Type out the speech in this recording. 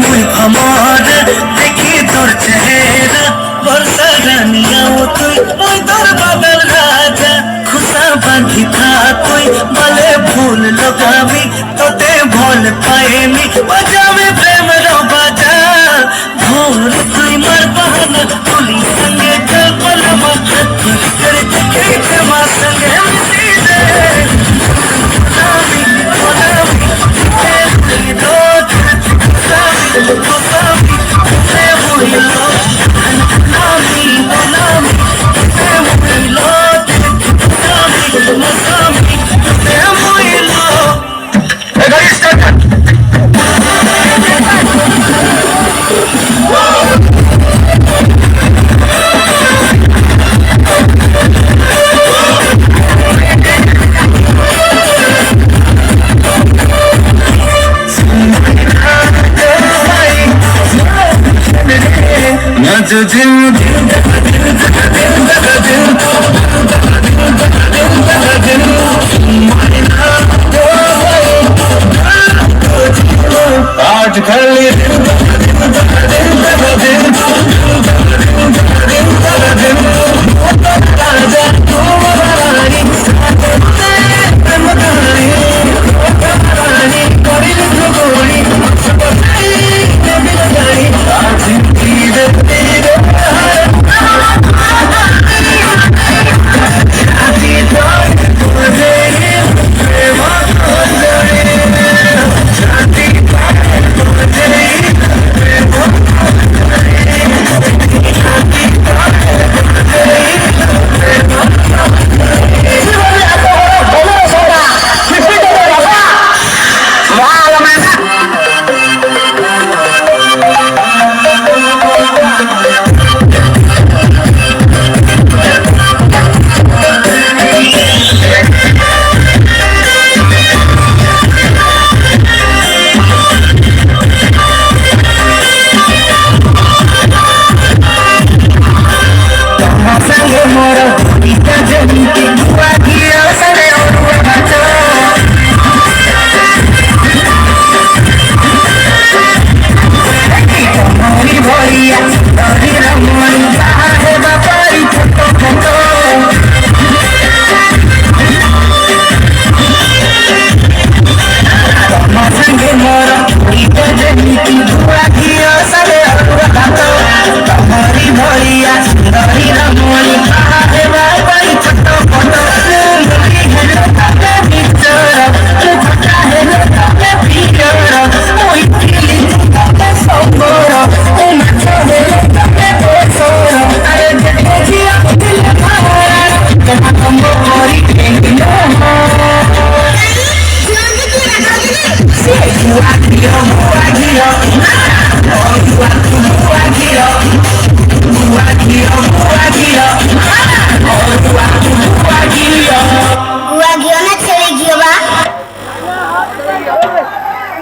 মুই ভ্রমর দেখি তোর চেহারা বর্ষা রানিয়াও তুই ওই তোর বাবার রাজা খুশা বাঁধি থাকুই বলে ভুল লগাবি তোতে ভুল পাইনি বাজাবে প্রেমের বাজা ভোর তুই মার বাহানা তুলি সঙ্গে চল মাথা তুই করে খেতে মা সঙ্গে মিশি দে आज खाली